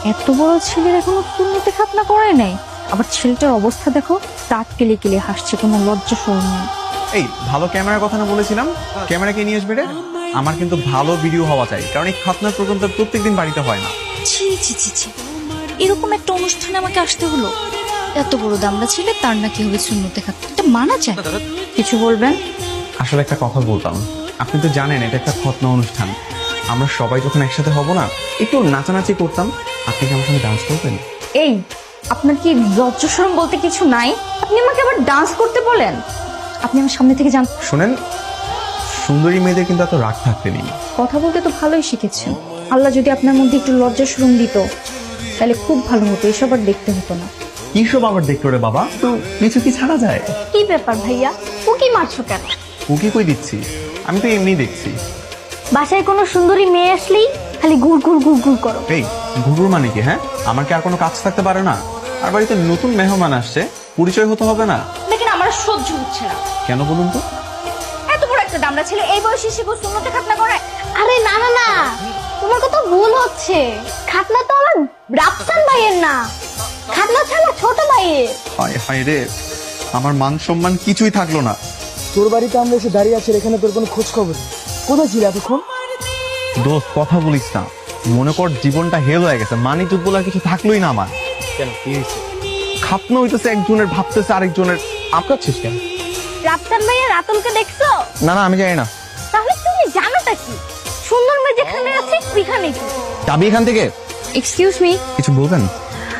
এত বড় ছেলের এখনো সুন্নতে খাতনা করে নাই, আবার ছেলেটার অবস্থা দেখো, দাঁত কেলে কেলে হাসছে, কোনো লজ্জা শরম নেই। এই ভালো ক্যামেরার কথা না বলেছিলাম, ক্যামেরা কে নিয়ে আসবে রে? আমার কিন্তু ভালো ভিডিও হওয়া চাই, কারণ এই খাতনার প্রোগ্রামটা প্রত্যেকদিন বাড়িতে হয় না। ছি ছি ছি ছি, এরকম একটা অনুষ্ঠানে আমাকে আসতে হলো? এত বড় দামড়া ছেলে, তার নাকি হবে সুন্নতে খাতনা, এটা মানা যায়? কিছু বলবেন? আসলে একটা কথা বলতাম, আপনি তো জানেন এটা একটা খতনা অনুষ্ঠান। আমরা সবাই যখন একসাথে হব না, একটু নাচানাচি করতাম। আপনি কি আমার সঙ্গে ডান্স করবেন? এই, আপনার কি লজ্জা শরম বলতে কিছু নাই? আপনি আমাকে আবার ডান্স করতে বলেন? আপনি আমার সামনে থেকে যান। শোনেন, সুন্দরী মেয়েদের কিন্তু এত রাগ থাকতে নেই। কথা বলতে তো ভালোই শিখেছেন। আল্লাহ যদি আপনার মধ্যে একটু লজ্জা শরম দিত, তাহলে খুব ভালো হতো, এসব আর দেখতে হতো না। কি সব আবার দেখলো রে বাবা? তো কিছু কি ছাড়া যায়? কি ব্যাপার ভাইয়া, উকি মারছো কেন? উকি কই দিচ্ছি, আমি তো এমনি দেখছি। বাসায় কোনো সুন্দরী মেয়ে আসলেই খালি গুড় গুড় গুড় গুড় করো। এই ঘুঘুর মানে কি? হ্যাঁ, আমার কি আর কোনো কাজ থাকতে পারে না? আর বাড়িতে নতুন মেহমান আসছে, পরিচয় হতে হবে না? দেখেন, আমার সহ্য হচ্ছে না। কেন বলুন তো? এত বড় একটা দামড়া ছেলে এই বয়সে এসে সুন্নতে খাতনা করে? আরে না না না, তোমার কথা ভুল হচ্ছে। খাতনা তো আমার রাফসান ভাইয়ের না, খাতনা ছাড়া ছোট ভাইয়ের। হায় হায় রে, আমার মান সম্মান কিছুই থাকলো না। তোর বাড়িতে আমরা এসে দাঁড়িয়ে আছি, এখানে তোর কোনো খোঁজ খবর নেই। কোথায় ছিল এতক্ষণ? দোস্ত কথা বলিস না, মনে কর জীবনটা হেল হয়ে গেছে, মানি চুপ বলে আর কিছু থাকলোই না আমার। কেন, কি হয়েছে? খাতনা হইতেছে একজনের, ভাবতেছে আরেকজনের। আপনারছিস কেন? রাফসান ভাইয়ের রাতুলকে দেখছো? না না, আমি জানি না। তাহলে তুমি জানোটা কি? সুন্দর মেয়ে যেখানে আছে ওইখানে কি? যাবি এখান থেকে? এক্সকিউজ মি, কিছু বলবেন?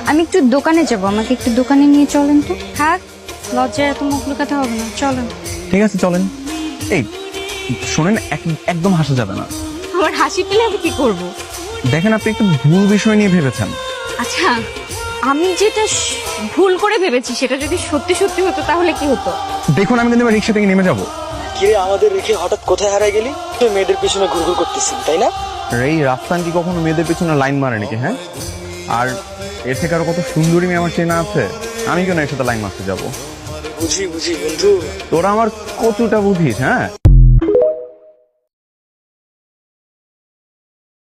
আমি একটু দোকানে যাব, আমাকে একটু দোকানে নিয়ে চলেন তো। থাক, লজ্জায় এত মুখ লুকাতে হবে না, চলেন। ঠিক আছে চলেন। এই শোনেন, একদম হাসা যাবে না। আমার হাসি পেলে আমি কি করব? দেখেন, আপনি একটু ভুল বিষয় নিয়ে ভেবেছেন। আচ্ছা, আমি যেটা ভুল করে ভেবেছি সেটা যদি সত্যি সত্যি হতো তাহলে কি হতো? দেখুন, আমি কিন্তু এবার রিক্সা থেকে নেমে যাবো। কিরে, আমাদের রেখে হঠাৎ কোথায় হারাই গেলি? তুই মেয়েদের পিছনে ঘুরঘুর করতেছিস, তাই না? এই রাফসান কি কখনো মেয়েদের পিছনে লাইন মারে নাকি? হ্যাঁ, আর এর থেকে আরো কত সুন্দরী মেয়ে আমার চেনা আছে, আমি কেন এর সাথে লাইন মারতে যাবো? বুঝি বুঝি বন্ধু। তোরা আমার কতটা বুঝিস? হ্যাঁ,